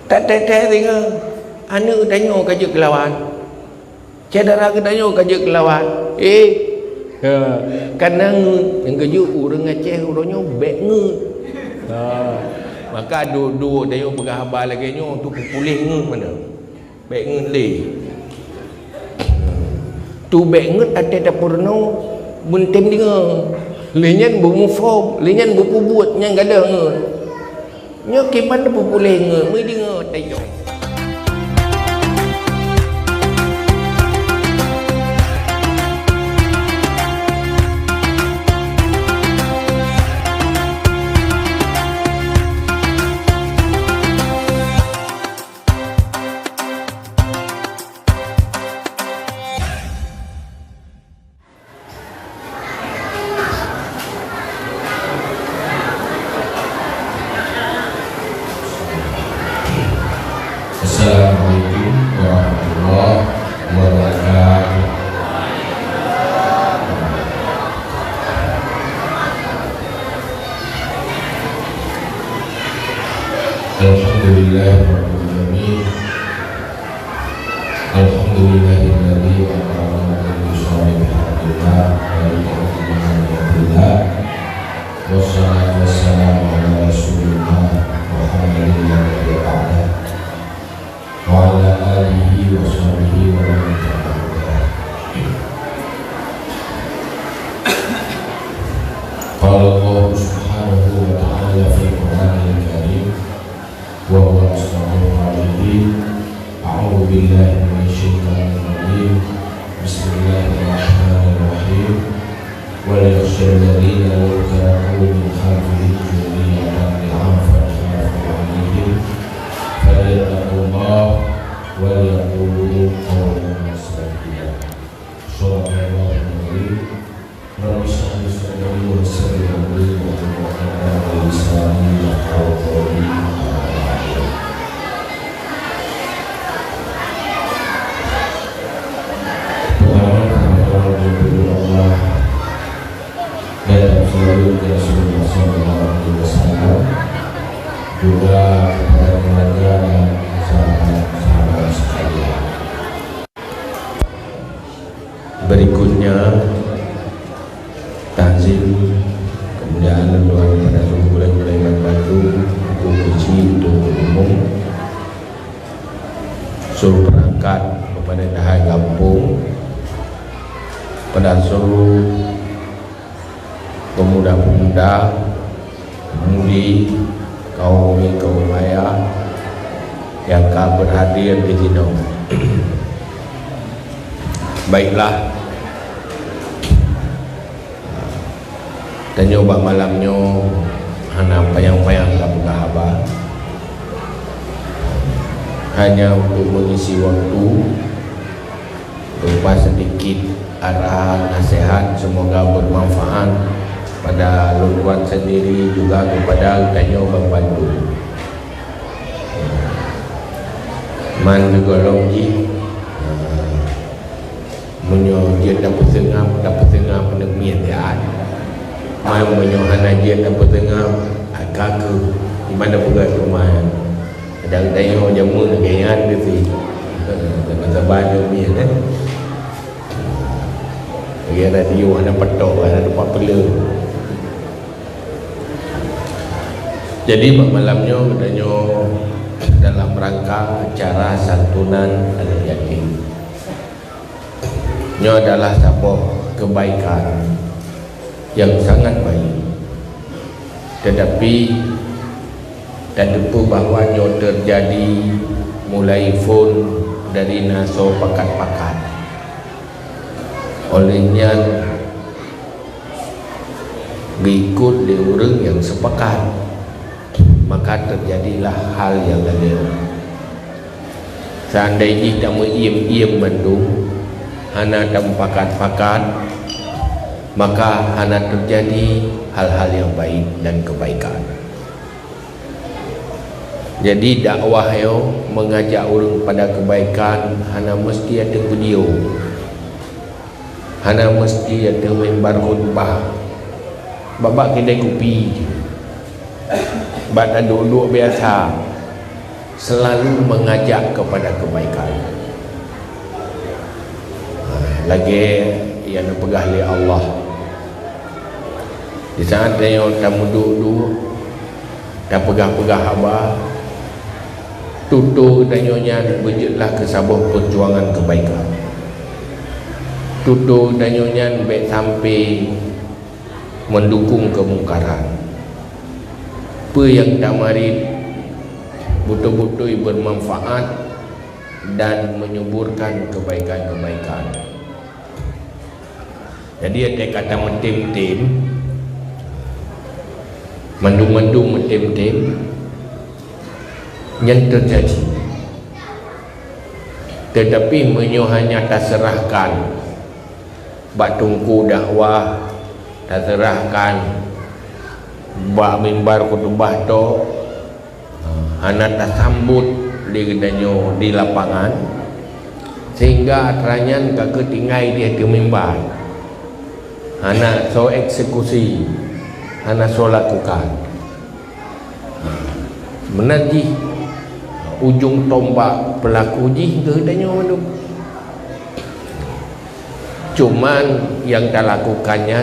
Tak teteh tinggal. Anak tanya kerja kelawan. Cedera ke tanya kerja kelawan. Kadang yang kerja orang Aceh orangnya baik ngut. Maka dua tanya pegang habar lagi nyo tu pulih ngut mana. Baik ngut le. Tu baik ngut ada dapurno buntim dia. Lenyan bermufom, lenyan berpubut yang gada ngut. Nyo kipan pulih ngut, mai dia tayo. Assalamualaikum warahmatullahi wabarakatuh. Alhamdulillahirrahmanirrahim. Alhamdulillahilladzi akramana bi syarri hadillah wa bi'ahmillah. Wassalatu wassalamu ala rasulillah Muhammadin wa ala alihi wa sahbihi wa man tabi'ahum. Qala Allah subhanahu wa ta'ala fi Qur'anil Karim wa huwa asdaqul qa'ilin. A'udzu billahi minasyaitonir rajim. Bismillahirrahmanirrahim. Wa la yakhshal ladzina law taraku min khalfihim dhurriyyatan dha'afan khafu 'alaihim falyattaqullah wa yaqulu qawlan sadida. Sallallahu alaihi Rabbi shrah li sadri wa yassir li amri wa hlul 'uqdatam min lisani yafqahu qawli. Dan selalu Rasulullah SAW juga kepada keluarga dan sahabat-sahabat sekalian. Berikutnya takzim kemudian doa kepada seluruh ulama batu untuk uji untuk umum suruh perangkat kepada dahai kampung pada seluruh pemuda-pemuda, pemudi, kaum maya yang akan berhadir di sini. Baiklah, dan nyoba malamnya hana payang-payang tak berkabar, hanya untuk mengisi waktu berupa sedikit arahan nasihat, semoga bermanfaat pada luruan sendiri juga kepada kanyo membantu. Man digolong ji munyo dia dapat tengah penemian dia. Mai munyo hana dia dapat tengah akaku di mana pula rumah. Kadang kanyo jamu ngayan gitu. Teman-teman dia ni. Dia radio ada petok, ada tempat pela. Jadi malamnya katanya dalam rangka acara santunan anak yatim. Nyo adalah sebuah kebaikan yang sangat baik. Tetapi tak lupa bahawa nyo terjadi mulai phone dari naso pakat-pakat. Olehnya berikut di orang yang sepakat, maka terjadilah hal yang lain. Seandainya tak mengiam-iam bantu hana tak pakat-pakat, maka hana terjadi hal-hal yang baik dan kebaikan. Jadi dakwah yo mengajak orang pada kebaikan hana mesti ada video, hana mesti ada mimbar khutbah, babak kedai kopi, badan duduk biasa. selalu mengajak kepada kebaikan. Lagi yang dipegah oleh Allah. Di saat dia tamu duduk dan pegah-pegah abah, tutur dan nyonya berjetlah ke sebuah perjuangan kebaikan. Tutur dan nyonya baik sampai mendukung kemungkaran. Apa yang tak mari betul-betul bermanfaat dan menyuburkan kebaikan-kebaikan. Jadi ada kata mentim-tim, mendung-mendung mentim-tim yang terjadi, tetapi menyo hanya terserahkan bak tungku dakwah, terserahkan bak mimbar khutbah tu, anak tak sambut digedanyo di lapangan, sehingga atranya kagak tinggal dia ke mimbar, anak so eksekusi, anak so lakukan. Menaji ujung tombak pelaku ji gedanyo tu. Cuman yang tak lakukannya,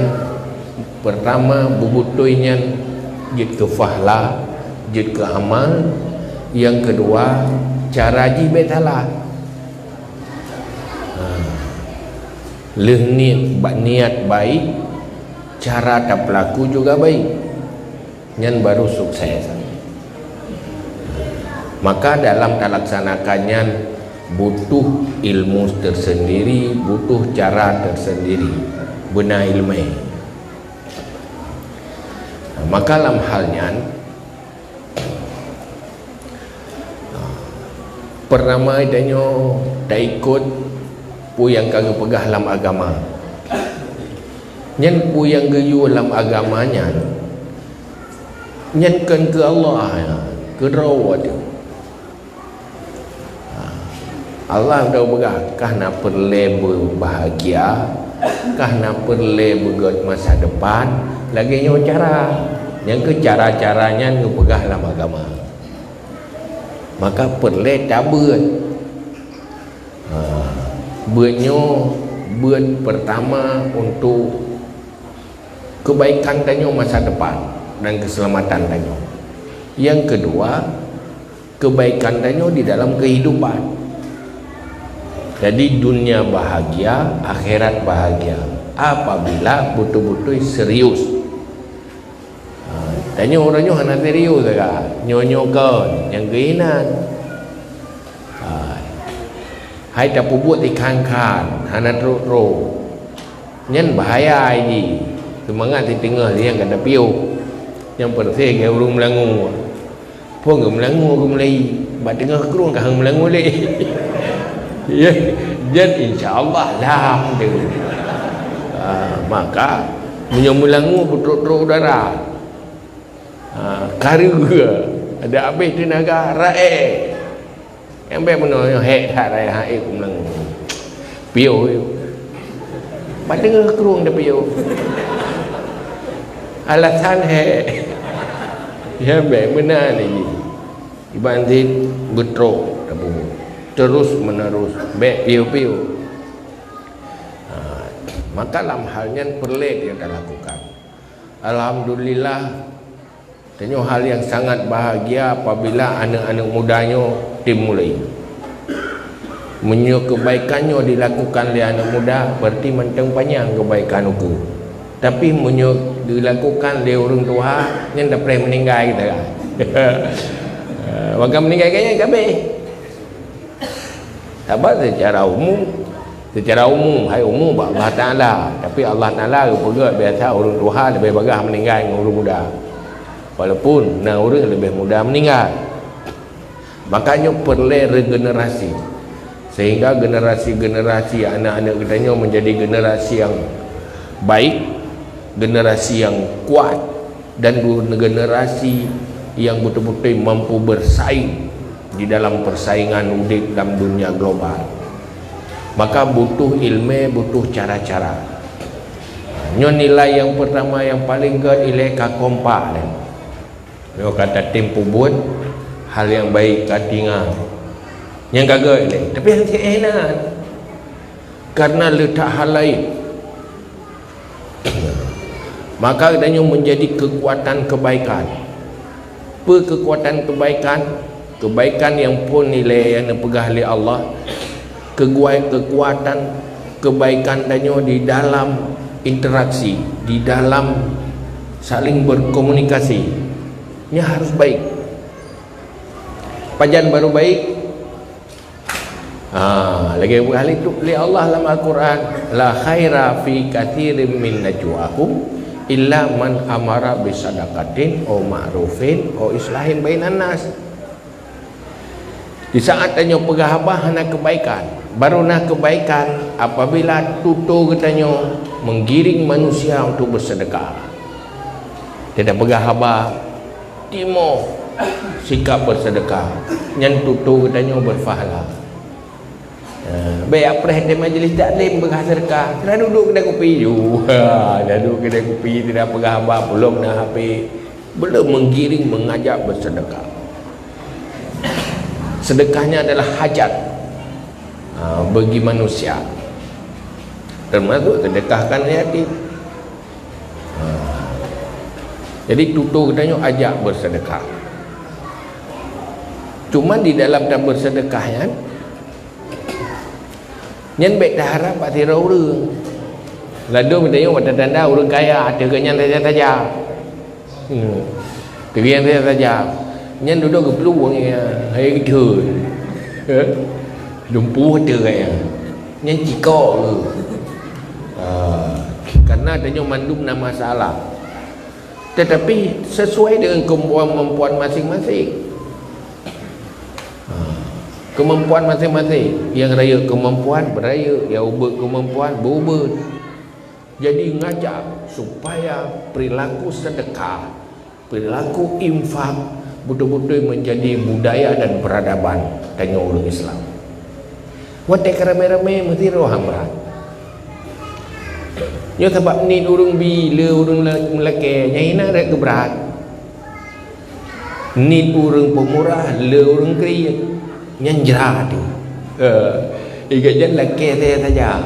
pertama bubutuinya jid ke fahla, jid ke amal. Yang kedua, cara ji betalah. Niat baik, cara tak pelaku juga baik. Yang baru sukses. Maka dalam terlaksanakannya butuh ilmu tersendiri, butuh cara tersendiri, benar ilmu. Maka dalam halnya pertama danyo tak ikut pu yang kagak pegah dalam agama. Nyen pu yang geyu dalam agamanya, nyen kan ke Allah ya, ke rawa dia. Allah dah berkah, kah nak perle berbahagia, kah nak perle bergot masa depan, lagi nyo cara. Yang ke cara-caranya nyo pegah dalam agama. Maka perle tak beut. Beutnyo beut pertama untuk kebaikan danyo masa depan dan keselamatan danyo. Yang kedua, kebaikan danyo di dalam kehidupan. Jadi dunia bahagia, akhirat bahagia apabila betul-betul serius. Tanya orangnya hanya serius saja, nyonyokan yang keinginan. Hai tak buat ikan-ikan, hanya teruk-teruk. Nyen bahaya ini. Semangat di tengah dia yang kena piu. Yang persih ke urung melangu. Pun ke melangu ke mulai, bat tengah kerung ke melangu le. Ya, jadi insya-Allah lah dia. Maka menyemulangu betul-betul udara. Karya ada habis tenaga rae. Yang baik menanya hek tak raya hae kumlang. Piu. Padahal kerung dah piu. Alasan hek. Yang baik benar ni. Dibanding betrok dah bubuh. Terus menerus baik piu-piu. Maka dalam halnya perle dia dah lakukan. Alhamdulillah, tenyo hal yang sangat bahagia apabila anak-anak mudanya dimulai. Menyo kebaikannya dilakukan oleh anak muda berarti mentang panjang kebaikan itu. Tapi menyo dilakukan oleh orang tua yang dah pernah meninggal kita kan. Maka meninggal kayaknya kabeh. Sebab secara umum hai umum Allah Ta'ala, tapi Allah Ta'ala juga biasa orang tua lebih bagah meninggal dengan orang muda, walaupun orang lebih muda meninggal. Makanya perlu regenerasi sehingga generasi-generasi anak-anak kita menjadi generasi yang baik, generasi yang kuat, dan generasi yang betul-betul mampu bersaing di dalam persaingan udik dalam dunia global. Maka butuh ilmu, butuh cara-cara. Nilai yang pertama yang paling ke nilai kompak. Dia kata tempo buat hal yang baik katinga yang gagal ni tapi yang enak karena letak hal lain maka adanya menjadi kekuatan kebaikan. Apa kekuatan kebaikan? Kebaikan yang pun nilai yang dipegah oleh Allah. Kekuatan kebaikan adanya di dalam interaksi, di dalam saling berkomunikasi. Ini harus baik. Pajan baru baik. Lagi kali itu oleh Allah dalam Al-Quran, la khaira fi katsirin min najwahum illa man amara bisadaqatin aw ma'rufin aw islahin bainan nas. Di saat tanya pegah hana kebaikan, baru nak kebaikan apabila tutur katanya menggiring manusia untuk bersedekah. Tidak pegah timo sikap bersedekah, yang tutur katanya berfahala. Baik apa di majlis taklim bersedekah, dah duduk kedai kopi dah duduk kedai kopi tidak pegah belum nak habis, belum menggiring mengajak bersedekah. Sedekahnya adalah hajat bagi manusia, termasuk sedekahkan yatim. Jadi tutur katanya ajak bersedekah. Cuma di dalam tak bersedekahnya nhân baik dah harap pak tira orang ladu minta yang wadah tanda orang kaya ada kenyan saja kebian saja nhân duduk ke peluang hai gitu lumpuh ada kaya nhân cikok karena adanya mandum nama masalah tetapi sesuai dengan kemampuan masing-masing. Kemampuan masing-masing, yang raya kemampuan beraya, yang ubah kemampuan berubah. Jadi ngajak supaya perilaku sedekah, perilaku infak betul-betul menjadi budaya dan peradaban tanya orang Islam. Watak ramai-ramai mesti roham berat. Ya sebab ni orang bila orang melaki nyai nak keberat. Ni orang pemurah, le orang kaya. Nhân ra tu cái dân là kê thế ta già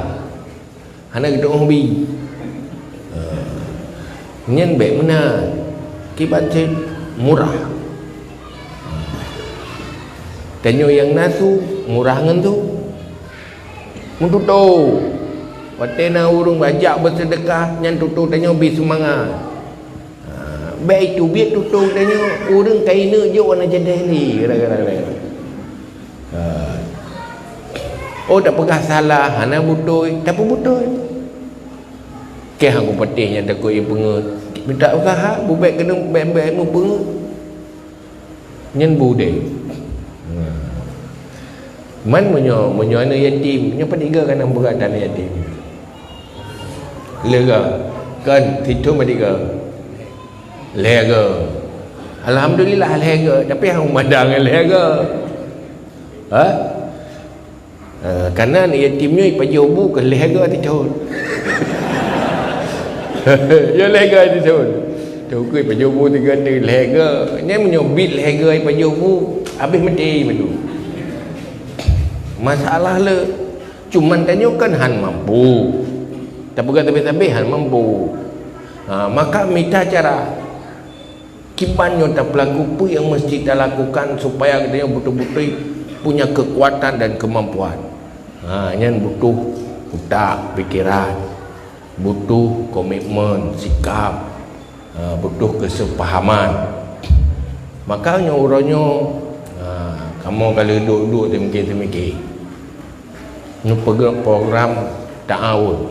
hắn là cái bi nhân bệ mana kibat murah tanyo yang nasu murah ngan tu muntuto watena urung bajak bersedekah nyan tutu tanyo bi semangat baik tu biết tutu tanyo urung kaina jo ana jadeli kira-kira. Oh tak pegah salah hana butoi tak butoi ke hang petihnya tak koi pengut minta usaha bubek kena bem-bem mu pengut nyen bude man menyo ana yatim nya petiga kan berat dan yatim lega kan titu mediga lega alhamdulillah lega tapi hang madang lega karena yatimnya ipajobu ke lega titul ya lega titul tu ku ipajobu tiga ni lega ni menyobit lega ipajobu habis mati betul masalah le cuman tanya kan han mampu tak pegang tapi han mampu maka minta cara kibannya tak pelaku apa yang mesti kita lakukan supaya kita betul-betul punya kekuatan dan kemampuan. Yang butuh otak, pikiran, butuh komitmen, sikap, butuh kesepahaman. Makanya orangnya kamu kalau duduk temikir-temikir ini program ta'awun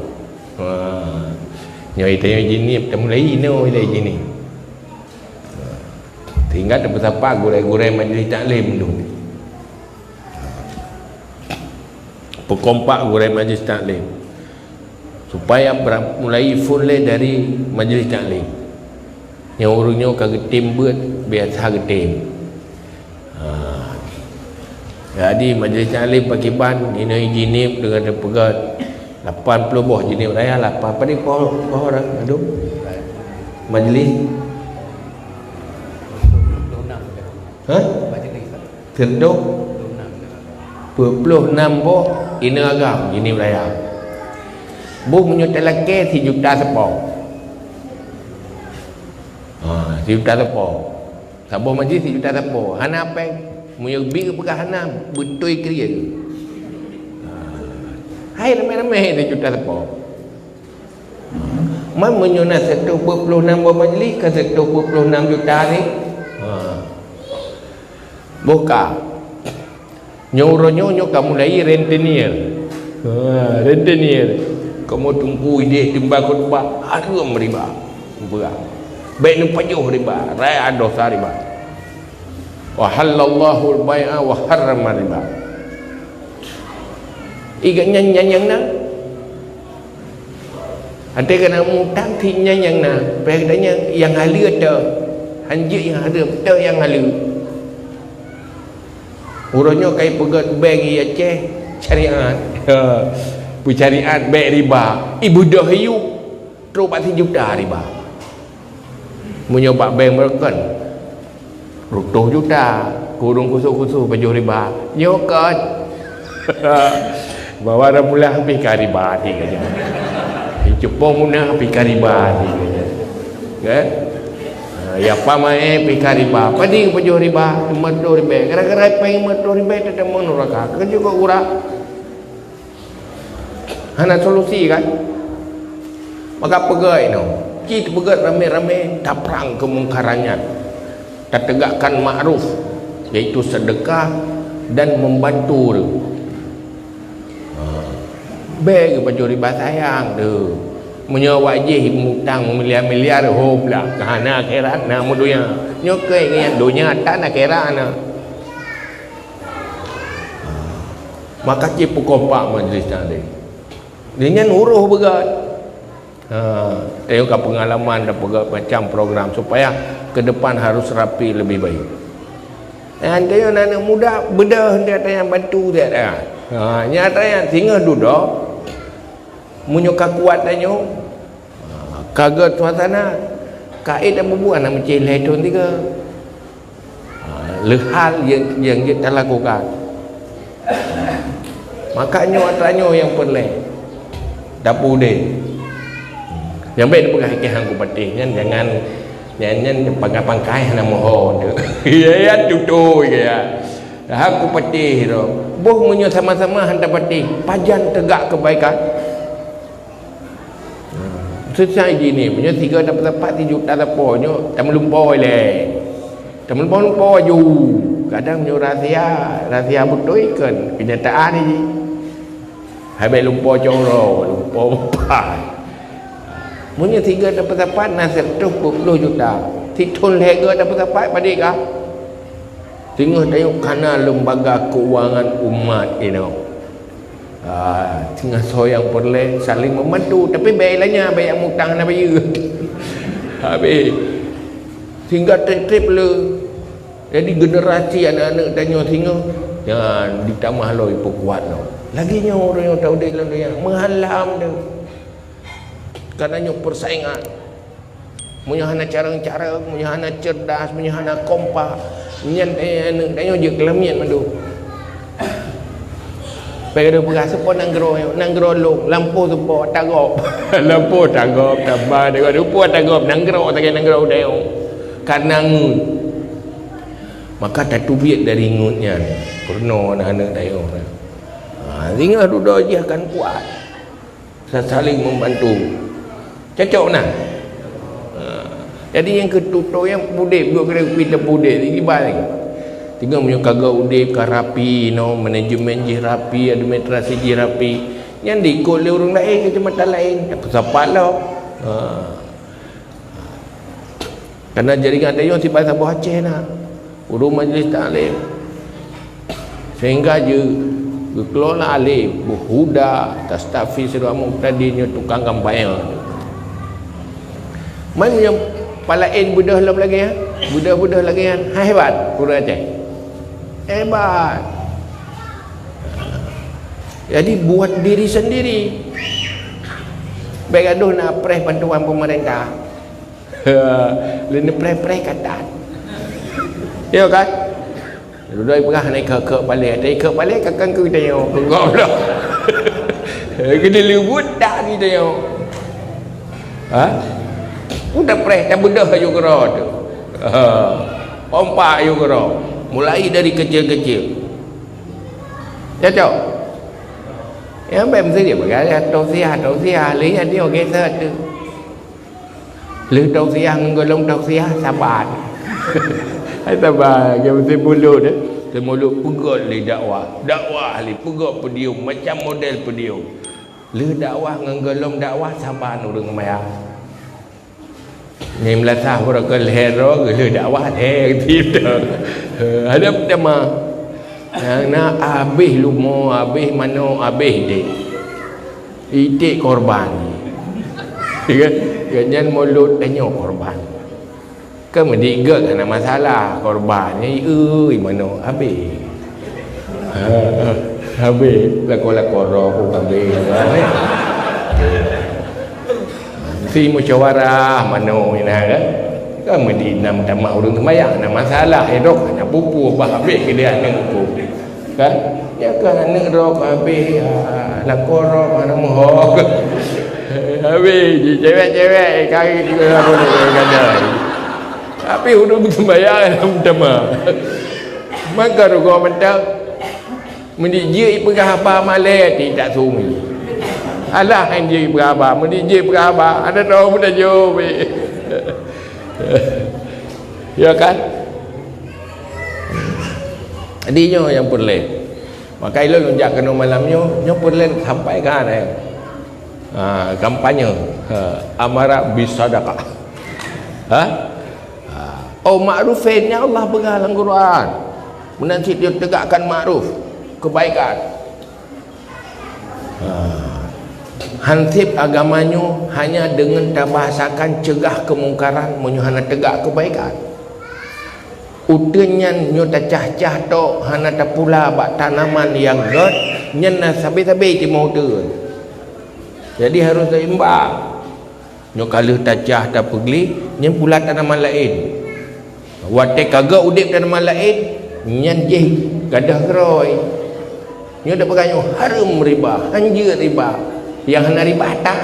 nyoi tanya jenis kita mulai ini jenis tinggal dapat apa gurai-gurai majlis taklim dulu berkompak gurai majlis taklim supaya mulai full dari majlis taklim yang orangnya kagak tim buat biasa getim jadi majlis taklim pakiban ini jinib dengan pegat 80 buah jinib raya 8 apa ni kau orang aduh majlis Terduk 26 boh ini agam ini wilayah boh menyutai laki 3 juta sepok juta sepok sabar majlis 3 juta sepok hana apa punya lebih ke hana betul kerja hai ramai-ramai 3 juta sepok man menyunat 126 boh majlis ke 126 juta ni buka nyo kamu mulai rentenir kamu tunggu ide timbang khutbah haram riba berat baik ni pajuh riba raya dosa riba wa halallahu al-bai'a wa harrama riba iga nyanyi na ada kena mutang thi nyanyi na pedanya yang halu ada hanji yang ada betul yang halu urusnya kai pegat bank ya Aceh syariat syariat bank riba ibu dah hiu terus 4 juta riba menyobat bank mereka 2 juta kurung kusuh-kusuh baju riba nyokat bawa dah mula habis ke riba tiga jam cepong muna habis ke riba tiga jam kan ya pamai pika riba pading pajo riba medo riba gara-gara peng medo riba tetap menuraka kan juga urang hana solusi kan maka pegai no kita pegat rame-rame taprang kemungkarannya tegakkan ma'ruf iaitu sedekah dan membantu beg pajo riba sayang tu punya wajih mutang miliar-miliar ho pula kahana akhirat na mudunya nyokai dengan dunia tak nak akhirat na maka ci pukopak majlis tadi dengan uruh begat tengok pengalaman dan macam program supaya ke depan harus rapi lebih baik dan tengok anak muda bedah dia yang bantu dia nyata yang tinggal duduk menyuka kuat tanya kaget suasana kait dan berbuat nak mencari ledon tiga lehal yang kita lakukan makanya tanya yang perleh dapur dia yang baik dia pegang hang ku patih kan jangan pangkai-pangkai nak mohon ya tutu ya hang ku patih tu boh munyo sama-sama hantar patih pajan tegak kebaikan selesai gini punya 3 dapat 4 juta taponyo tak melumpoi le tak melumpoi ju kadang punya rahsia betul ikan kenyataan ni habis lumpoi coro lumpoi punya 3 dapat nasib 20 juta titun lega dapat padik kah tengok tengok kana lembaga keuangan umat tengah soyang perleh saling membantu tapi baiklah baik yang mutang nak bayar habis tinggal trip le jadi generasi anak-anak tanya tengok jangan ditambah loi kuat no lagi orang yang tahu dia yang menghalam dia kerana persaingan punya hana cara-cara punya hana cerdas punya hana kompak nyan tanya je kelamian madu baik ada berasa pun nanggro long lampu tu po tagop lampu tagop tambah dengan rupa tagop nanggro tak nanggro deo kanang maka tak tubiat dari ngutnya kurno anak-anak deo tinggal duduk je akan kuat saling membantu cocok nah jadi yang ketutup yang pudip dua kena kita pudip ini balik tinggal punya kagak udip rapi manajemen je rapi administrasi je rapi yang diikut oleh orang lain kecamatan lain apa siapa lah kerana jaringan tayo si bahasa Sabah Aceh nak urus majlis taklim sehingga je kelola alim berhuda tastafi sirah muqtadinya tukang gambayang mana yang palain budah lagi budah lagi hebat urus Aceh hebat jadi buat diri sendiri baik aduh nak press bantuan pemerintah lain press kata ya kan Duduk perah naik ke balik. Naik ke balik kakak ku tengok. Kau dah. Kena lubut tak ni tengok. Ha? Udah preh tak bedah ayo kera tu. Pompa ayo kera. Mulai dari kecil-kecil. Cocok. Yang baik mesti dia berkata tausiah lihat dia geser tu. Lu tausiah ngolong tausiah sabar. Hai sabar, dia mesti mulut dah. Dia mulut pegot li dakwah li pegot pedium macam model pedium. Lu dakwah ngolong dakwah sabar urang maya. Ni melasah berakal hero lu dakwah tidak. Ada pertama nak habis lumo, habis mano, habis dek. Itik korban. Ganyan mulut tanya korban. Kemudian kena masalah korban ni mano habis. Habis lakon-lakon roh habis. Si musyawarah mano ina kan. Kemudian nam tamak urang sembahyang nak masalah edok nak pupu bah habis ke dia nak pupu. Kan? Ya kan nak rok habis lakon roh mana moh. Habis cewek-cewek kaki juga kadang. Tapi urang sembahyang nam tamak. Maka rugo mentak mendijik perah apa malai tidak sumi. Alah yang dia berapa, mendijik berapa, ada tahu mudah jauh. Ya kan? Adinyo yang perlu. Maka ilo lunjak kena malamnya, nyo perlu sampaikan kampanye amarat bisadaqah. Oh ma'rufnya Allah bergalang Quran. Menanti dia tegakkan ma'ruf, kebaikan. Hansip agamanya hanya dengan tabahasakan cegah kemungkaran menyuhana tegak kebaikan. Utenyan nyo tacah-cah tok hana ta pula bak tanaman yang god nyen sabe-sabe ti mau tu. Jadi harus seimbang. Nyo kalau tacah ta pegli nyen pula tanaman lain. Wate kagak udip tanaman lain nyen je gadah keroi. Nyo dak peganyo harum riba, anjir riba. Yang hana riba tak.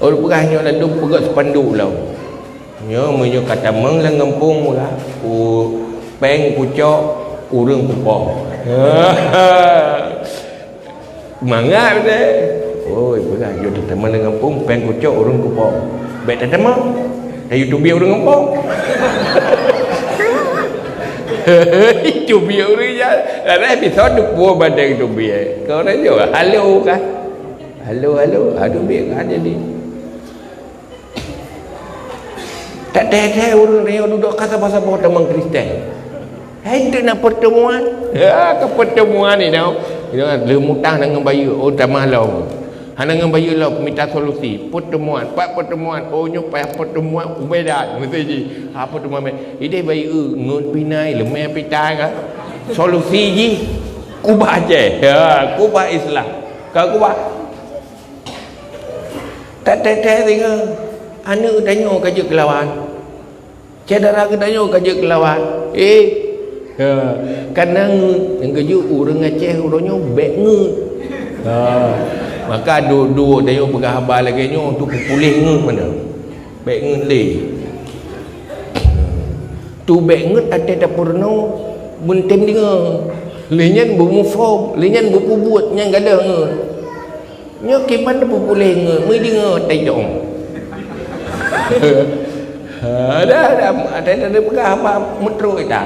Orang perahnya lalu pegat sepanduk lah. Nyo menyo kata meng lang kampung lah. Peng pucok urang kupong. Mangat deh. Oi perah yo teman lang kampung peng pucok urang kupong. Baik tak teman. Dah YouTube urang kampung. Itu biar dia ada episod dua banding itu biar kau nak jawab halo kan halo aduh biar kan jadi tak ada orang yang duduk kata bahasa bahawa teman Kristen itu nak pertemuan ke pertemuan ni tau lemutang dengan bayu oh tak malau dengan bayu lah minta solusi pertemuan pak pertemuan oh nyupai pertemuan beda mesti ji apa pertemuan ide bayu ngun pinai lemai pitai kan solusi ji kubah je kubah Islam kau kubah tak tinggal anak tanya kerja kelawan cedera ke tanya kerja kelawan kerana yang kerja orang Aceh orangnya baik ngut maka dua dia berkhabar lagi nyo tu pulih ngut mana baik ngut le tu baik ngut ada dapurno buntem dia lenyan bumufom lenyan bupubut nyang gada ngut nyo kipan pulih ngut mai dia tai dong ada berkhabar metro ita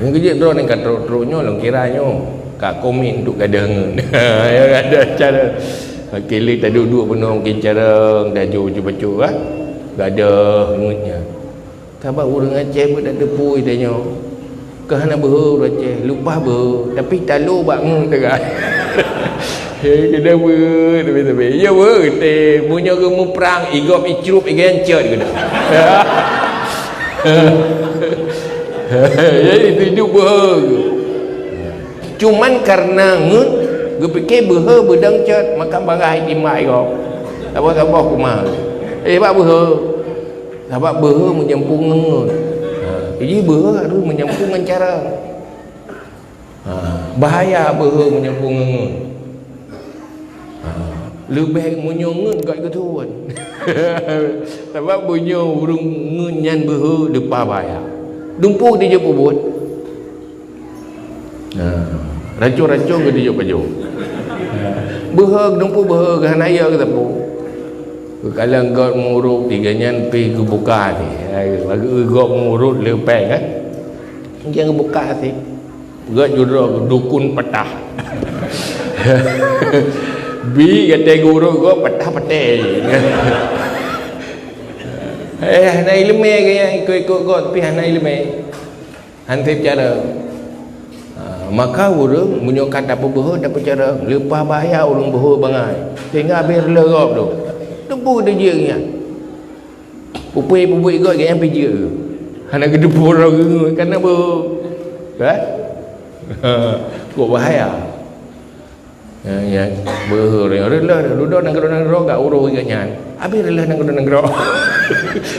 yang kerja drone yang kat nyo long kiranyo kak komen duk gadang ya ada cara kili tak duduk penuh mungkin cara dah jauh bacu gadah ngutnya sabar orang Aceh pun tak depui tanya kehana behu Aceh lupa behu tapi talu bak ngut tegas kena ber tapi ya ber te punya gemu perang igop icrup igencet kena jadi hidup behu cuman karena ngut gue fikir beha bedang cat maka barah itimai kau apa kumah pak beha sebab beha menjampung ngut Jadi berha tu menyambung dengan cara bahaya berha menyambung dengan lebih menyongun kat ketuan. Sebab bunyo urung ngunyan berha depa bahaya. Dumpu dia je pun. Racun-racun ke dia baju. Berha dumpu berha ke hanaya ke tapu. Kalau engkau mengurut tiga nyan pergi ke buka ni, bagi engkau mengurut lepas kan, jangan buka sih, engkau juruk dukun petah, bi kata guru engkau petah-petah, hana ilmu kaya ikut engkau tapi hana ilmu, hantar cara, maka orang menyokat apa bohong dapat cara, lepas bahaya orang bohong bangai, sehingga habis lerap tu. Debu dia je kan. Pupui-pupui kau yang pergi je. Hana ke debu orang kan apa? Kan? Kok bahaya. Ya, berlah duduk nang gerok gak uruh ikatnya. Habis relah nang gerok.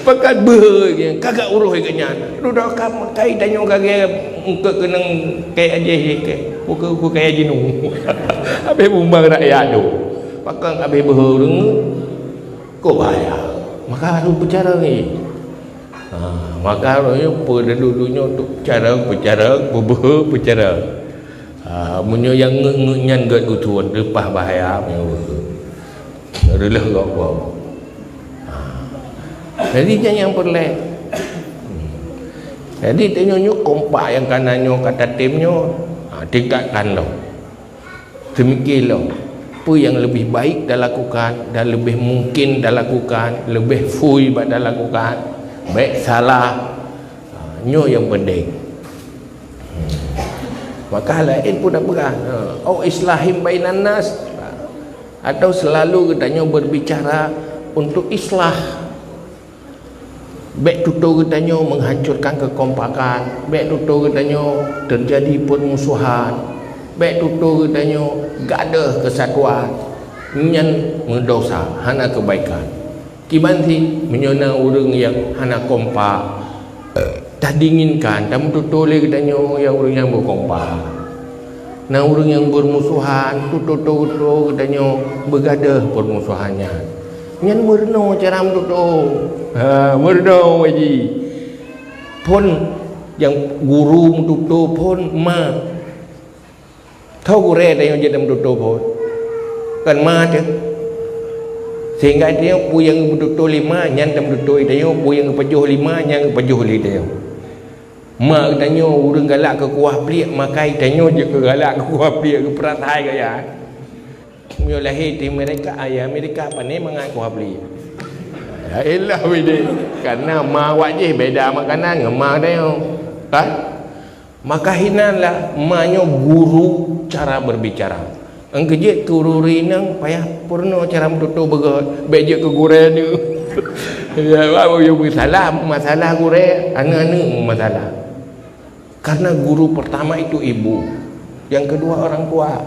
Pakat ber kagak uruh ikatnya. Duduk kai tanyo kagak muka kenang kai aje ke. Ku kai aje nu. Habis bumbang rakyat tu. Pakat habis bereng. Kok bahaya. Maka harus bercara ni. Maka harusnya pada dulunya untuk bercara munyo yang nyan gat utuan lepas bahaya relah gak. Jadi jangan perlek. Jadi tengoknya kompak yang kanannya kata timnya tingkatkan lo. Demikian apa yang lebih baik dah lakukan dan lebih mungkin dah lakukan, lebih fui dah lakukan, baik salah nyo yang penting. Maka lain pun dah perang. Islahim bainan nas, atau selalu katanya berbicara untuk islah. Baik tutur katanya menghancurkan kekompakan, baik tutur katanya terjadi permusuhan, baik tutur katanya gadah kesatuan, nyan mendosa hana kebaikan. Kibanti menyona orang yang hana kompak tak diinginkan, tak tutur lagi katanya yang orang yang berkompak. Nah orang yang bermusuhan tutur katanya bergadah permusuhannya. Nyan merno cara tutur. Merno waji. Pun yang guru tutur pun tahu gure ada yang jadi tutur pun kan je sehingga dia puyang tutur lima nyan tam tutur dia puyang pejuh lima nyan pejuh li dia mak tanya urang galak ke kuah pelik makai tanya je ke galak ke kuah pelik ke peratai gaya mio lahir di Amerika apa ni mangai kuah pelik ya elah wede karena ma wajih beda makanan ngema dia kan. Maka hinanlah emaknya guru cara berbicara. Engkejit kururi nang payah purno cara mentutur begot. Bejek ke gure ni. Ya, masalah gure, anak-anak masalah. Karena guru pertama itu ibu, yang kedua orang tua.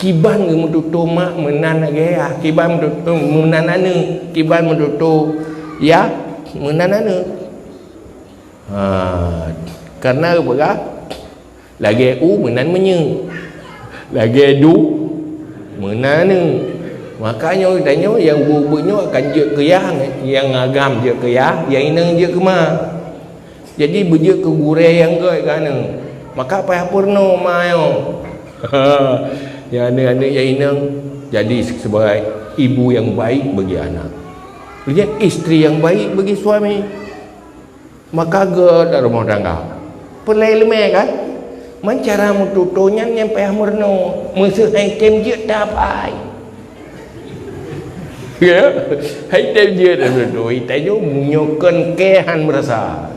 Kiban mentutur mak menana gaya, kiban mentutur menanana, kiban mentutur ya menanana. Karena apa? Lagi menan menye, lagi menana. Makanya tanya yang bubunya akan je ke yang agam je ke yang inang je ke ma. Jadi berje ke gure yang ke kan. Maka payah purno mayo. Yang anak-anak yang inang jadi sebagai ibu yang baik bagi anak. Jadi isteri yang baik bagi suami. Maka ge dari rumah tangga pelai lemah kan mencara mututonya yang payah merno musuh item je dapai ya item je dah berdo item munyokan kehan merasa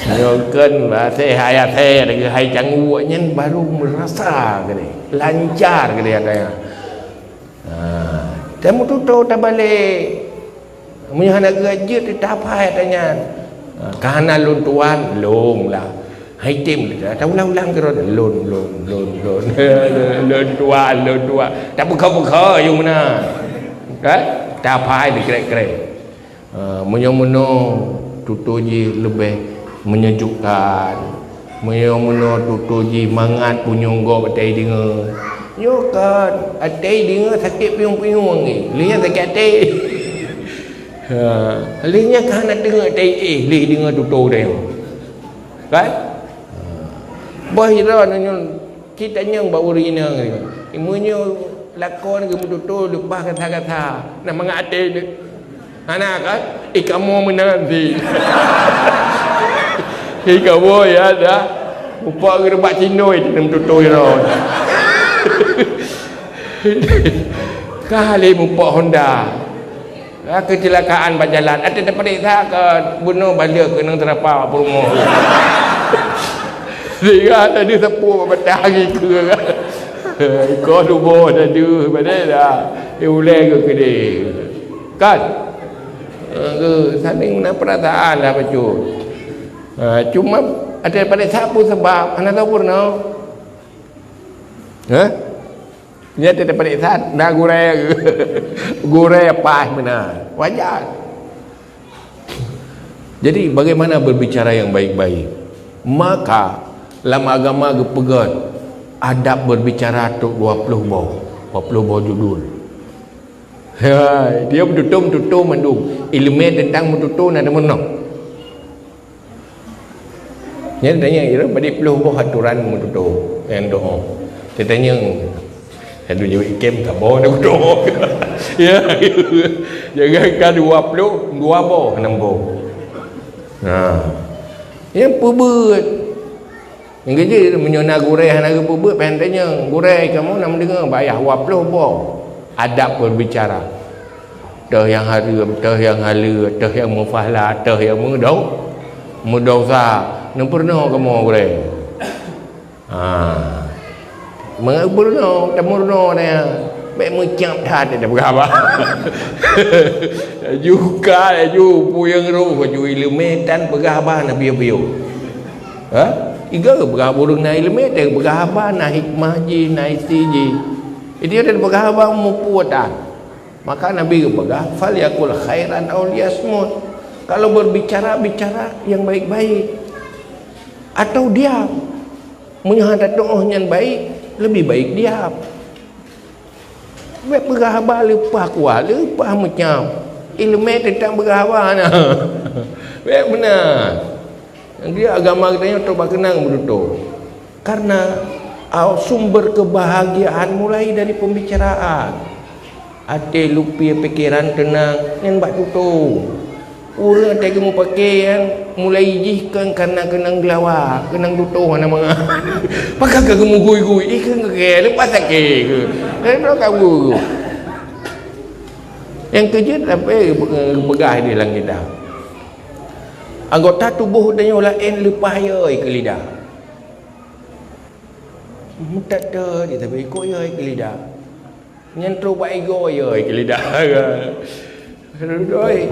munyokan bahasa hayat lagi hai cangguanya baru merasa gede lancar gede ada dan mututo tak balik punya anak gajet tak apa tanya. Karena lon tuan long lah. Hai tim lah. Tak ulang-ulang ke lon tuan. Tak buka-buka yang mana. Kan? Tak apa dia kira-kira. Menyo-menyo tutuji lebih menyejukkan. Menyo-menyo tutuji mangat punyonggo batai dengar. Yo kan, atai dengar sakit piung-piung ni. Lihat sakit atai. Lihatnya kan nak dengar atai lih dengar tutu dia. Kan? Bahira nanya kita nyang bau rina ni. Imunyo lakon ke tutu lepas kata-kata. Nak mangat atai ni. Anak kan? Kamu menanti. Kamu ya dah. Upah ke rebak Cina itu dalam tutu ron. Kali mupok Honda kecelakaan berjalan ada dapat desa ke bunuh balik ke nang terapa rumah. Dia tadi sepuh bertahan ke kau dubo tadi badai dah ulai ke dia kan saling nak perasaan lah bacu. Cuma ada pada siapa sebab anda tahu pernah dia tidak pada saat dah gurai apa benar wajar. Jadi bagaimana berbicara yang baik-baik, maka dalam agama pegat adab berbicara tu 20 bau judul. Dia betutum mendung ilmu tentang betutum ada menang. Dia tanya ira pada 10 bau aturan betutum yang doa. Dia tanya aduh jawab ikem tak bawa nak duduk. Ya. Jangankan 20, 2 bawa 6 bawa. Yang pebut. Yang kerja menyona gurai hana pebut pendeknya gurai kamu nak mendengar bayar 20 bawa. Adab berbicara. Tah yang haram, tah yang halal, tah yang mufahlah, tah yang mendosa. Nak pernah kamu gurai. Mengurno temurno ni baik mencap dah ada berapa juga ju puyeng ru ju ilmetan berapa na biu-biu iga berapa burung na ilmetan berapa na hikmah ji na istiji dia ada berapa mupuatan maka nabi berapa fal yakul khairan aw liyasmut kalau berbicara yang baik-baik atau diam menghadap doa yang baik lebih baik diam. Baik berhabar lepas kuat, lepas macam ilmu tentang berhabar nah. Baik benar. Dia agama katanya tu kenang betul. Karena sumber kebahagiaan mulai dari pembicaraan. Hati lupi pikiran tenang yang buat tutup. Orang tak mau pakai yang mulai jihkan karena kenang gelawa, kenang tutuh mana mga. Pakai ke kamu gui-gui, ikan ke lepas sakit ke. Kenapa kamu? Yang kerja tapi begah di dalam lidah. Anggota tubuh dia lain lepas ke lidah. Tak ada dia tapi ikut ke lidah. Nyentru buat ego ke lidah. Doi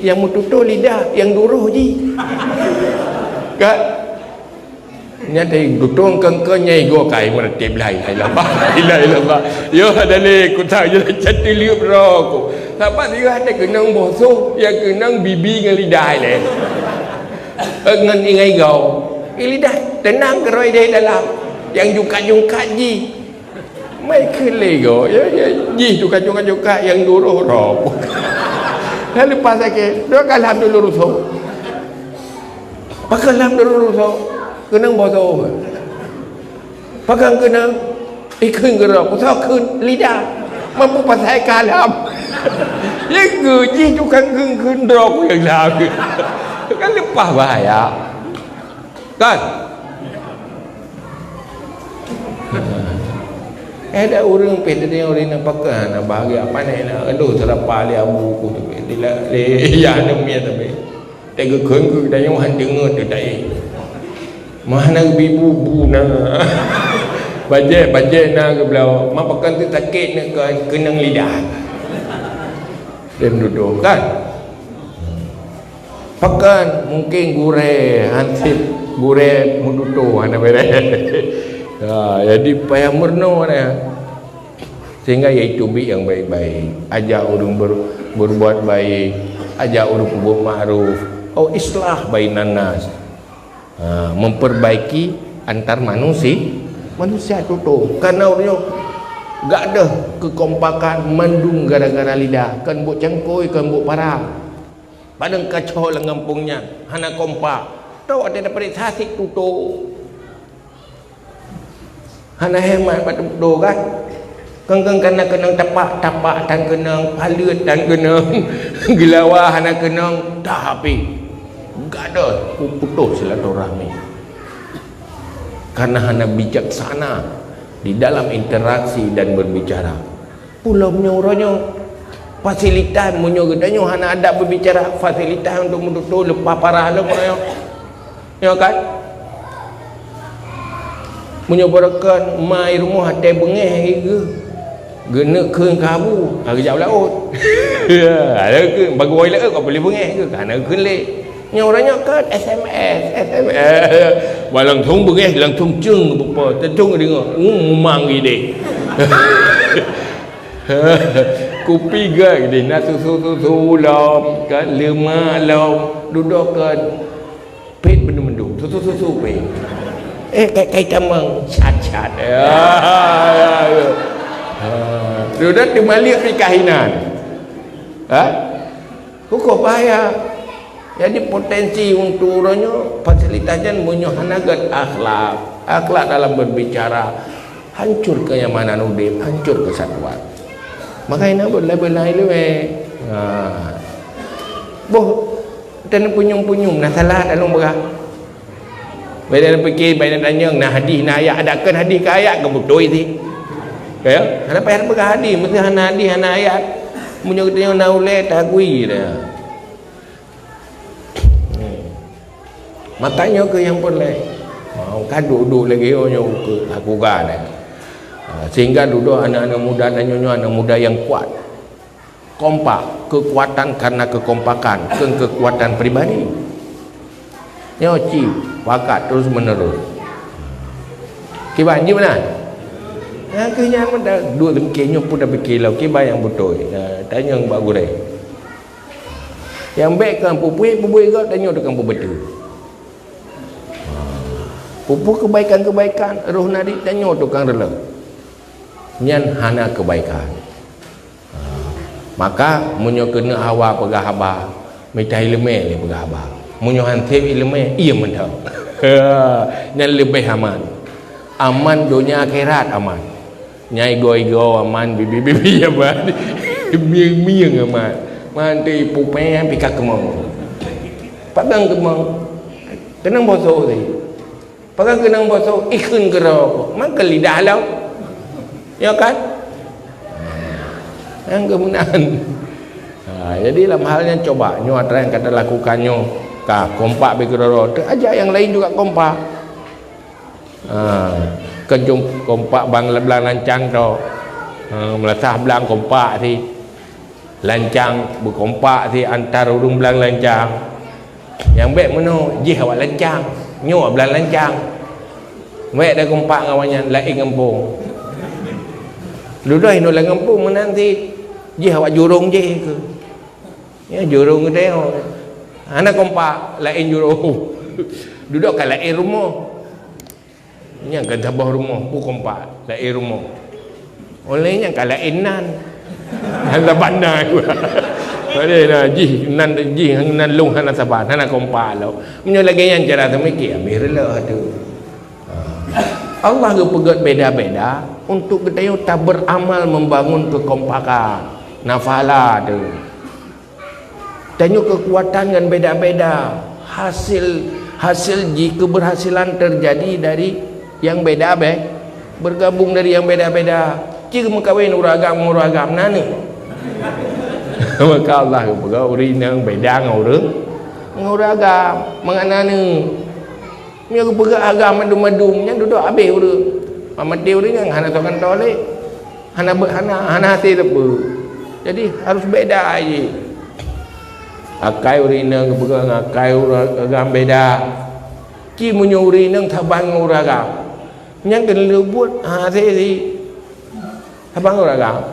yang mututu lidah yang duruh ji kan nyata dutung kengkenya ego kai meretip lai lamba yo ada le ku tak je cati liup ro apa dia ada kenang boso yang kenang bibi dengan lidah le ngan ingai gau lidah tenang keroi dia dalam yang jukat-jukat ji mai kelego ya ji jukat-jukat yang duruh ro. Lalu lepas sakit, dia kalam dulu rusuk. Pakai lam dulu rusuk, kenang bosok. Pakai kenang ikan gerak, pusat kun lidah, mampu pasai kalam. Yang gaji juga kun drop yang lagi. Kan lepas bahaya, kan? Ada orang peda dia orang nak pakai nak bahagia apa ni nak aduh serapa dia buku tu dia ya nak miat tapi tega keun ke dah yang han dengar tu dai mana bibu bu na bajet na ke belau mak pakai tu sakit nak kenang lidah dem duduk kan pakai mungkin gure hansip gure mudutu ana bere. Jadi payah murno sehingga iaitu yang baik-baik, ajak orang berbuat baik, ajak uruf ma'ruf, islah bainan nas. Memperbaiki antar manusia tu. Karena orangnya gak ada kekompakan, mendung gara-gara lidah. Kan buk cangkoi, kan buk parah. Padang kacau lah ngampungnya, hana kompak. Tahu ada dapat tasik tu. Hana hemat pada tu kan. Kengkeng kena kenang tapak dan kenang palut dan kenang gelawah hana kenang dah habis. Gak ada putus silaturahmi. Karena hana bijaksana di dalam interaksi dan berbicara. Pulau punya orangnya fasilitas punya gedanya hana ada berbicara, fasilitas untuk mendutuk lepas parah lah orangnya. Ya kan? Punya berakan mai rumah hati bengeh ke gena keun kabu kejap laut. Ada ke bagi wai laut kau boleh bengeh ke kerana kelek. Nya orangnya kan SMS walang thung bengeh langsung ceng apa tentung dengar memang gede. Kopi ke gede nak susu lom kan lemak lom duduk kan pet benda-benda susu pet kai tamang cat sudah dimalik di kahinan kok bahaya. Jadi potensi untuk orangnya fasilitasnya menyohanakan akhlak dalam berbicara, hancur kenyamanan udip, hancur kesatuan. Makanya boleh boh dan punyum nah salah dalam berah. Baik fikir baik tanya nah hadis nah ayat adakan hadis ke ayat ke betul sih. Ya, ada payah berah hadis mesti hana hadis hana ayat. Munyo kita nak ulai takui dah. Makanya ke yang boleh kan duduk lagi orang ke lakukan sehingga duduk anak-anak muda dan nyonya anak muda yang kuat kompak, kekuatan karena kekompakan kekuatan pribadi nyoci wakat terus menerus kiban je mana akhirnya mana dua lemkenya pun dah berkilau kiban yang betul tanya yang mbak gurih yang baik kan pupui kau tanya dekat betul pupu kebaikan roh nadi tanya tukang rela nyan hana kebaikan maka munyo kena hawa pegah haba mitai leme le pegah haba munyo hantep ilme ia mentau nyan lebih aman dunia akhirat aman nyai goi-go aman bibi-bibi aman mieng-mieng aman manti pupe pika kemong padang kemong kenang bosok tadi pakai kenang bosok ikun kerok maka lidah lau ya kan yang kemudian jadi dalam halnya coba nyo ada yang kata lakukannya kompak berkeroro ajak yang lain juga kompak kejum kompak belang lancang tu melatah belang kompak si lancang berkompak si antar urung belang lancang yang baik mana jih awak lancang nyo belang lancang baik dah kompak ngawanya lain kampung duduk no lain kampung menanti jih awak jurung je ke ya jurung gede anak kompak lain jurung duduk kan lain rumah yang kan tabah rumah pu kompak lain rumah olehnya kan lain nan hana bandar boleh lah ji nan lung hana sabar hana kompak lo menyo lagi yang cara temiki ambil rela tu Allah gepegat beda-beda untuk kita tak beramal membangun kekompakan nafala tu tanya kekuatan kan beda-beda hasil jika keberhasilan terjadi dari yang beda bergabung dari yang beda-beda jika mengkawin uragam nana maka Allah bergabung urinang beda nguragam mengenana punya kepegat agam madum-madum yang duduk habis urut mati urut yang hana tokan tolek hana hati tepu jadi harus beda aja akai urinang kepegat akai agam beda ki munyo urinang tabang uragam yang kena lebut hati tabang uragam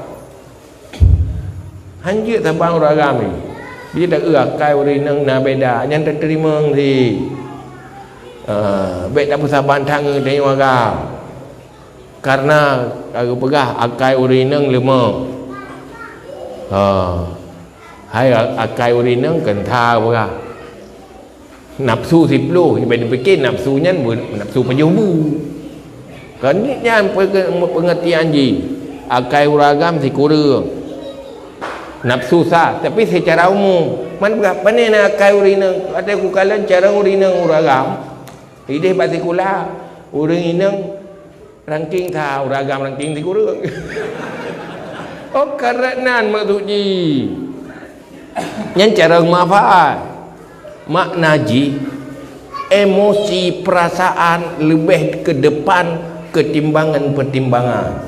hanjir tabang uragam ni Bila akai uri nang na beda yang terima thì baik tak persaban thang tengok agak karena aku pegah akai uri nang lima hai akai uri nang cần tha pegah nafsu 10 lu ibadah fikir nafsunya nafsu penjubu kan ni jangan pengertian ji akai uragam si kurang nafsu sah tapi secara umum man berapa ni nak akai urinang ada ku kalan cara urinang uragam ideh partikular urinang ranking tha uragam ranking si kurang oh karanan maksudnya yang cara manfaat makna ji emosi perasaan lebih ke depan ketimbangan pertimbangan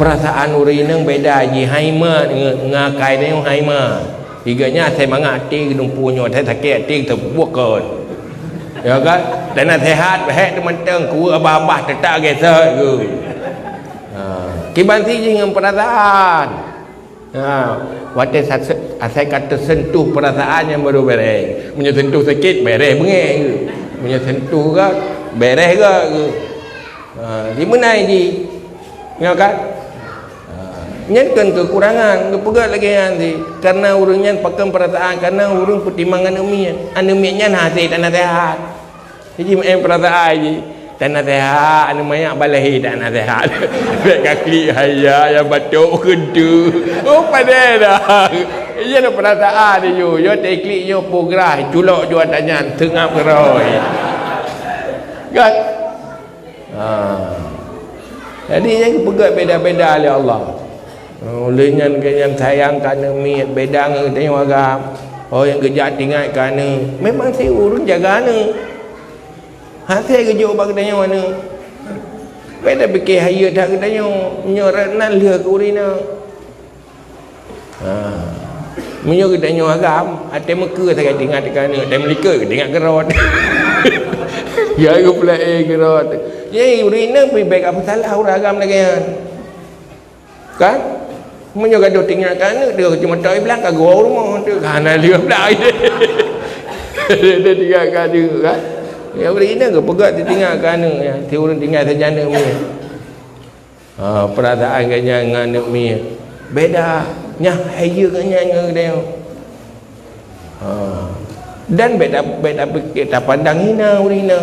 perasaan urinang beda ji haima ngakai dia haima iganya saya mangati dumpunya saya sakit ting terbuak kan ya kan dan sehat baik teman-teman ku abah-abah tetap gesek ke kibanti dengan perasaan waktu saya kata sentuh perasaan yang baru beres punya sentuh sakit beres bengeng punya sentuh ke beres ke di mana ji ya kan nyankan kekurangan kepegat lagi nanti karena urungnya pakai perasaan karena urung pertimbangan anumian hasil tanah sehat jadi perasaan je tanah sehat anu banyak balahi tanah sehat baik kaki haya yang batuk kentu oh pada dah ia ada perasaan dia yo teknik yo progres culok jo tanya tengah beroi kan jadi yang kepegat beda-beda oleh Allah olehnya yang sayang kerana miat beda dengan tengok agam yang kejap tinggal kerana memang saya urus jaga ni hasil kejap bagi tanya mana beda fikir haya tak tanya nyorat nan lia ke urina menyo kita tanya agam hati muka saya tinggal kerana hati melika tinggal kerot ya aku pula kerot jadi urina pergi baik apa salah orang agam lagi kan menyo gaduh tinggal kerana dia cuma tahu bilang kagak rumah tu kerana dia pula dia tinggal kerana kan ya boleh ini ke pegat dia tinggal kerana ya dia orang tinggal sejana mi perasaan kanya dengan anak mi beda nya haya kanya dengan dia dan beda kita pandang hina urina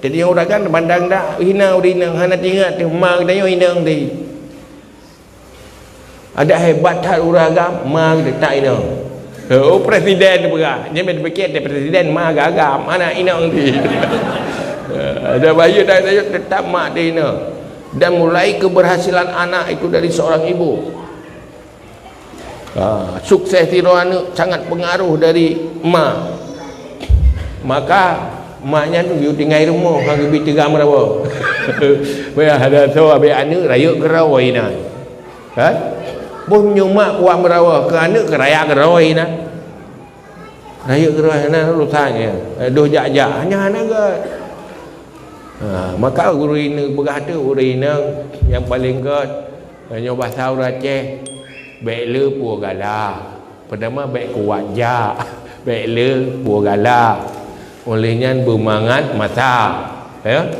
jadi orang kan pandang dak hina urina hana tinggal tu mak dia hina dia ada hebat tak uragam mag tak ina oh presiden berah dia berfikir dia presiden mag agam mana ina nanti ada bayi dah tetap mak dia ina dan mulai keberhasilan anak itu dari seorang ibu sukses tirana sangat pengaruh dari mak maka maknya tu you tinggal rumah hang bi teram rawa bayar ada so abi anak rayuk kerawai ina kan pun nyomak kuat merawah ke anak ke raya ke rawai na raya ke rawai na rusaknya doh jak-jak hanya anak ke maka guru ini berkata guru ini yang paling kot hanya bahasa orang Aceh baik le pua gala pertama baik kuat jak baik le pua gala olehnya bermangat masa ya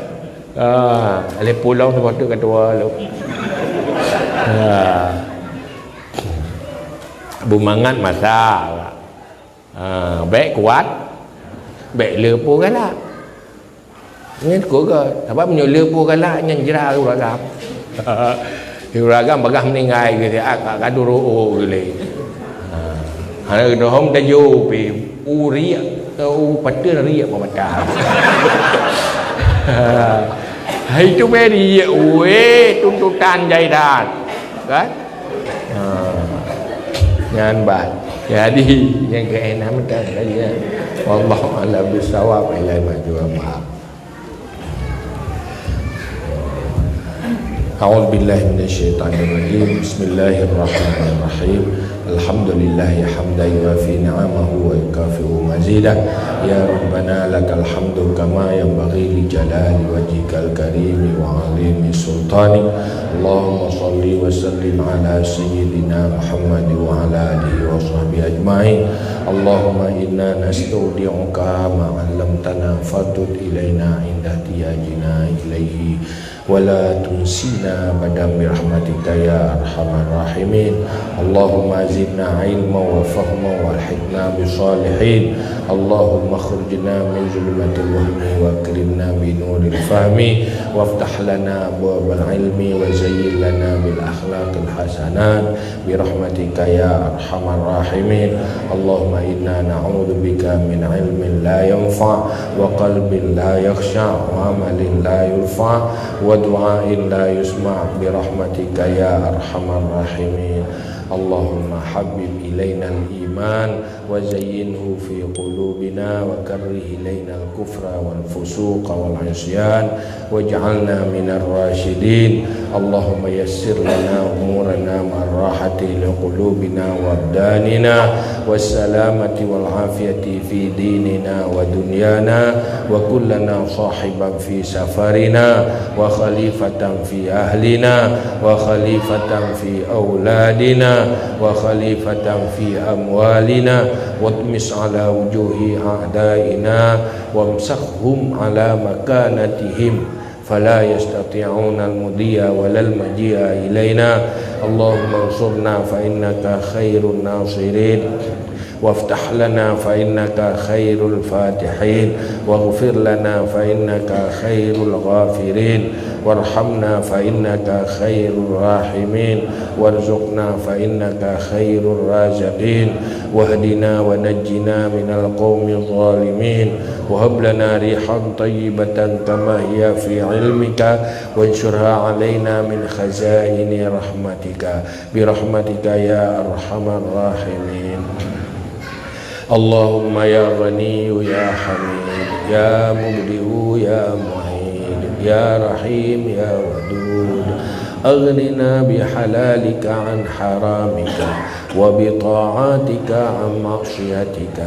oleh pulau sebab tu kata lu bumangat masa baik kuat baik lepo galak ni ko ke apa menyo lepo galak yang jera uragam uragam bagah meninggal ke dia kaduro gele ana dohom tayo pi uri u patir ri apa mata hai tu beri we tuntutan jaidan kan nyan bat jadi yang keenam kan dia wallahu a'lam bissawab ilai maju maaf أعوذ بالله من الشيطان الرجيم بسم الله الرحمن الرحيم الحمد لله حمدا يوافي نعمه ويكافئ مزيده يا ربنا لك الحمد كما ينبغي لجلال وجهك الكريم وعظيم سلطانك اللهم صل وسلم على سيدنا محمد وعلى آله وصحبه أجمعين اللهم إنا نستودعك ما علمتنا فردد إلينا عند احتياجنا إليه ولا تنسينا أبدا برحمتك يا أرحم الراحمين اللهم زدنا علما وفهما والحقنا بالصالحين اللهم اخرجنا من ظلمات الوهم واكرمنا بنور الفهم وافتح لنا أبواب العلم وزين لنا بالأخلاق الحسنات برحمتك يا أرحم الراحمين اللهم إنا نعوذ بك من علم لا ينفع وقلب لا يخشع وعمل لا يرفع ودعاء لا يسمع برحمتك يا أرحم الراحمين اللهم حبب إلينا الإيمان وزينه في قلوبنا وكره إلينا الكفر والفسوق والعصيان واجعلنا من الراشدين اللهم يسر لنا أمورنا مع الراحة لقلوبنا وأبداننا والسلامة والعافية في ديننا ودنيانا وكلنا صاحبا في سفرنا وخليفة في أهلنا وخليفة في أولادنا وخليفة في أموالنا واطمس على وجوه أعدائنا وامسخهم على مكانتهم فلا يستطيعون المضي ولا المجيء إلينا اللهم انصرنا فإنك خير الناصرين وافتح لنا فإنك خير الفاتحين واغفر لنا فإنك خير الغافرين وارحمنا فإنك خير الراحمين وارزقنا فإنك خير الرازقين واهدنا ونجنا من القوم الظالمين وهب لنا ريحا طيبة كما هي في علمك وانشرها علينا من خزائن رحمتك برحمتك يا أرحم الراحمين اللهم يا غني يا حميد يا مبدئ يا معيد يا رحيم يا ودود أغننا بحلالك عن حرامك وبطاعاتك عن معصيتك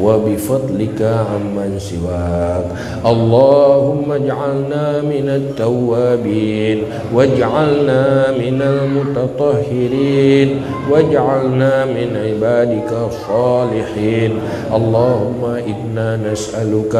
وبفضلك عن من سواك اللهم اجعلنا من التوابين واجعلنا من المتطهرين واجعلنا من عبادك الصالحين اللهم إنا نسألك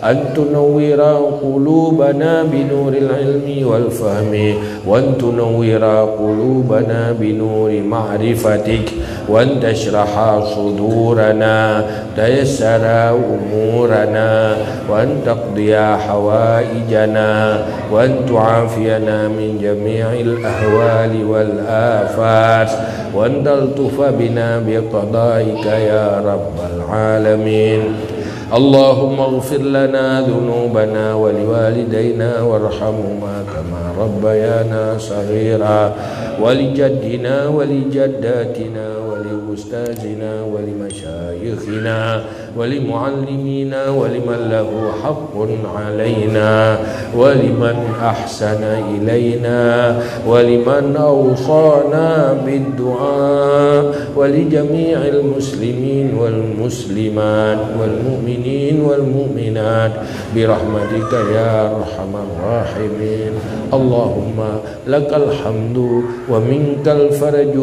أن تنور قلوبنا بنور العلم والفهم وأن تنور قلوبنا بنور معرفتك وأن تشرح صدورنا تيسر أمورنا وأن تقضي حوائجنا وأن تعافينا من جميع الأهوال والآفات وأن تلطف بنا بقضائك يا رب العالمين اللهم اغفر لنا ذنوبنا ولوالدينا وارحمهما كما ربيانا صغيرا ولجدنا ولجداتنا ولأستاذنا ولمشايخنا ولمعلمينا ولمن له حق علينا ولمن أحسن إلينا ولمن أوصانا بالدعاء ولجميع المسلمين والمسلمات والمؤمنين والمؤمنات برحمتك يا أرحم الراحمين اللهم لك الحمد ومنك الفرج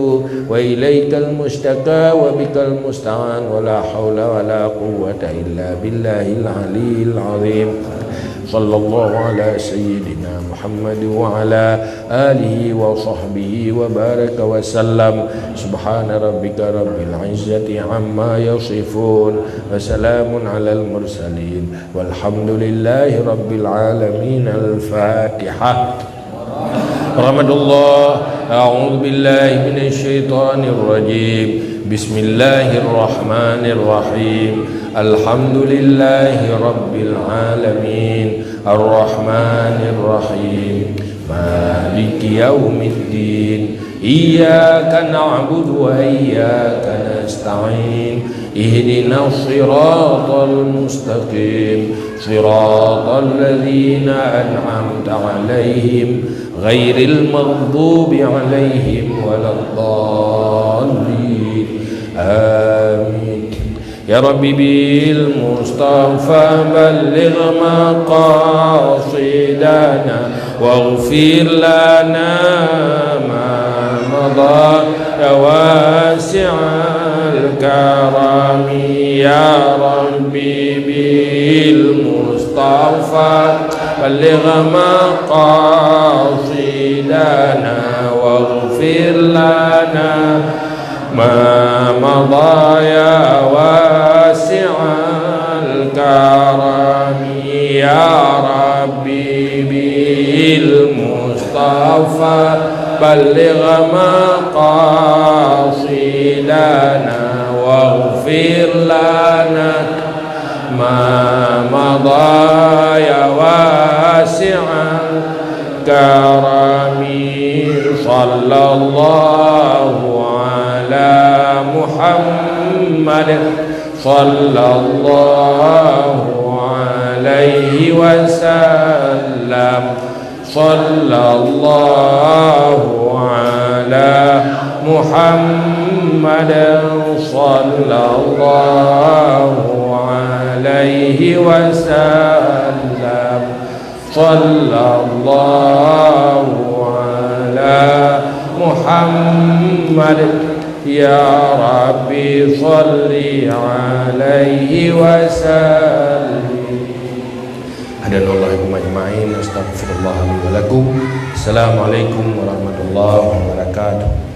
وإليك المشتكى وبك المستعان ولا حول ولا قوة إلا بالله العلي العظيم صلى الله على سيدنا محمد وعلى آله وصحبه وبارك وسلم سبحان ربك رب العزة عما يصفون وسلام على المرسلين والحمد لله رب العالمين الفاتحة رحمة الله أعوذ بالله من الشيطان الرجيم بسم الله الرحمن الرحيم الحمد لله رب العالمين الرحمن الرحيم مالك يوم الدين إياك نعبد وإياك نستعين اهدنا الصراط المستقيم صراط الذين أنعمت عليهم ghairil maghdubi alaihim waladdallin. Amin. Ya Rabbi bil Mustafa balligh maqasidana waghfir lana ma madha ya wasi'al karami. Ya Rabbi bil Mustafa balligh maqasidana waghfir lana ما مضى يا واسع الكرم. يا ربي بالمصطفى بلغ مقاصدنا واغفر لنا ما مضى يا واسع الكرم. صلى الله على محمد صلى الله عليه وسلم. صلى الله على محمد صلى الله عليه وسلم. صلى الله على محمد. يا ربي صل عليه وسلم. Hadanallahu ajma'in. Astaghfirullah li wa lakum. Assalamualaikum warahmatullahi wabarakatuh.